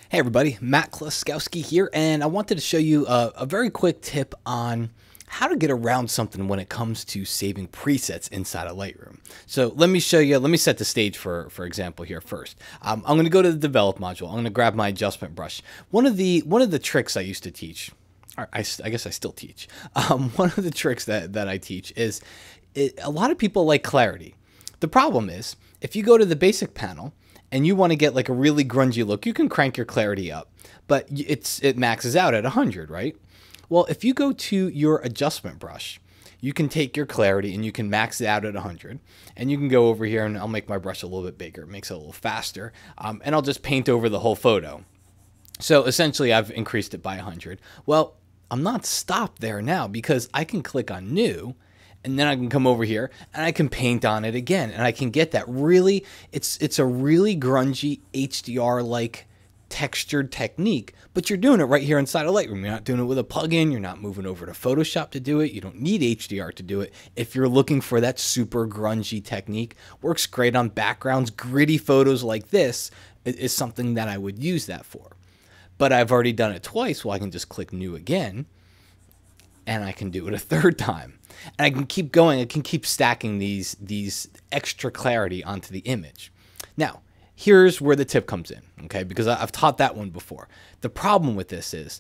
Hey everybody, Matt Kloskowski here, and I wanted to show you a very quick tip on how to get around something when it comes to saving presets inside of Lightroom. So let me show you, let me set the stage for example here first. I'm going to go to the develop module. I'm going to grab my adjustment brush. One of the tricks I used to teach, or I guess I still teach, one of the tricks that I teach is a lot of people like clarity. The problem is, if you go to the basic panel, and you want to get like a really grungy look, you can crank your clarity up, but it maxes out at 100, right? Well, if you go to your adjustment brush, you can take your clarity and you can max it out at 100, and you can go over here and I'll make my brush a little bit bigger. It makes it a little faster, and I'll just paint over the whole photo. So essentially I've increased it by 100. Well, I'm not stopped there now because I can click on new, and then I can come over here and I can paint on it again. And I can get that really, it's a really grungy HDR-like textured technique, but you're doing it right here inside of Lightroom. You're not doing it with a plugin. You're not moving over to Photoshop to do it. You don't need HDR to do it. If you're looking for that super grungy technique, works great on backgrounds. Gritty photos like this is something that I would use that for. But I've already done it twice, well, I can just click new again, and I can do it a third time. And I can keep going. I can keep stacking these extra clarity onto the image. Now, here's where the tip comes in, okay? Because I've taught that one before. The problem with this is,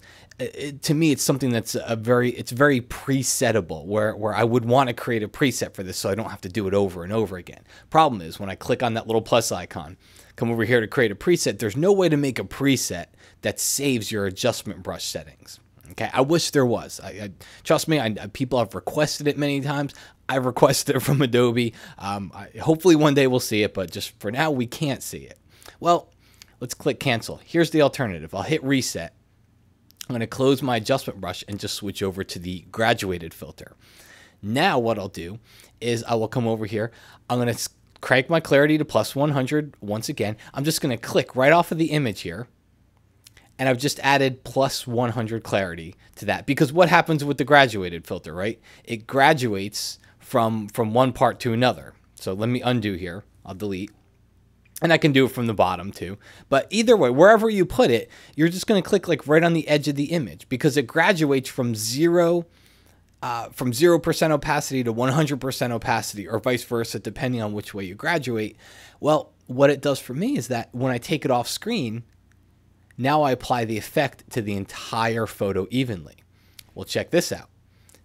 to me, it's something that's very presettable, where I would want to create a preset for this so I don't have to do it over and over again. Problem is, when I click on that little plus icon, come over here to create a preset, there's no way to make a preset that saves your adjustment brush settings. Okay, I wish there was. Trust me, people have requested it many times. I've requested it from Adobe. Hopefully one day we'll see it, but just for now, we can't see it. Well, let's click cancel. Here's the alternative. I'll hit reset. I'm going to close my adjustment brush and just switch over to the graduated filter. Now what I'll do is I will come over here. I'm going to crank my clarity to plus 100 once again. I'm just going to click right off of the image here. And I've just added plus 100 clarity to that, because what happens with the graduated filter, right? It graduates from one part to another. So let me undo here. I'll delete. And I can do it from the bottom too. But either way, wherever you put it, you're just going to click like right on the edge of the image, because it graduates from 0% opacity to 100% opacity, or vice versa, depending on which way you graduate. Well, what it does for me is that when I take it off screen, now I apply the effect to the entire photo evenly. Well, check this out.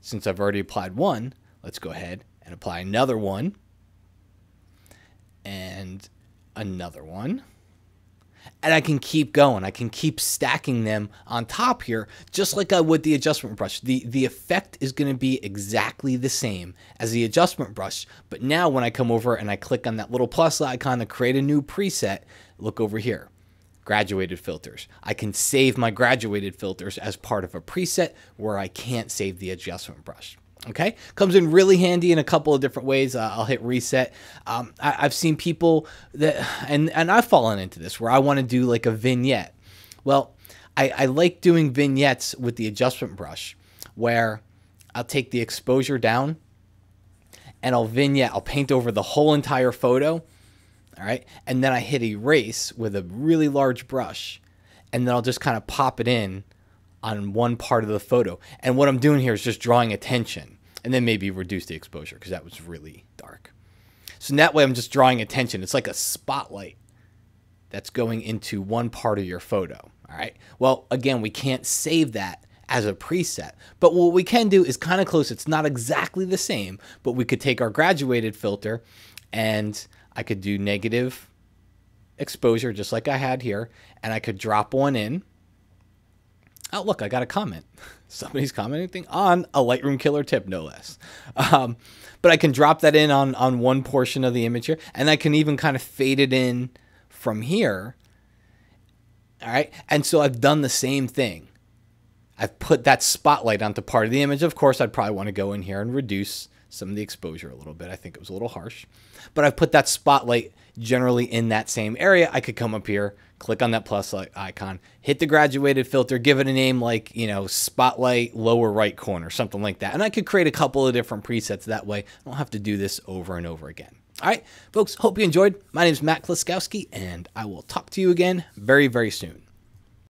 Since I've already applied one, let's go ahead and apply another one, and another one. And I can keep going. I can keep stacking them on top here, just like I would the adjustment brush. The effect is going to be exactly the same as the adjustment brush. But now when I come over and I click on that little plus icon to create a new preset, look over here. Graduated filters. I can save my graduated filters as part of a preset where I can't save the adjustment brush. Okay, comes in really handy in a couple of different ways. I'll hit reset. I've seen people that, and I've fallen into this, where I want to do like a vignette. Well, I like doing vignettes with the adjustment brush, where I'll take the exposure down and I'll paint over the whole entire photo. All right, and then I hit erase with a really large brush, and then I'll just kind of pop it in on one part of the photo. And what I'm doing here is just drawing attention, and then maybe reduce the exposure because that was really dark. So in that way, I'm just drawing attention. It's like a spotlight that's going into one part of your photo. All right, well, again, we can't save that as a preset, but what we can do is kind of close. It's not exactly the same, but we could take our graduated filter, and I could do negative exposure just like I had here, and I could drop one in. Oh, look, I got a comment. Somebody's commenting on a Lightroom killer tip, no less. But I can drop that in on one portion of the image here, and I can even kind of fade it in from here. All right, and so I've done the same thing. I've put that spotlight onto part of the image. Of course, I'd probably want to go in here and reduce some of the exposure a little bit. I think it was a little harsh, but I've put that spotlight generally in that same area. I could come up here, click on that plus icon, hit the graduated filter, give it a name like, you know, spotlight lower right corner, something like that. And I could create a couple of different presets that way. I don't have to do this over and over again. All right, folks, hope you enjoyed. My name is Matt Kloskowski, and I will talk to you again very, very soon.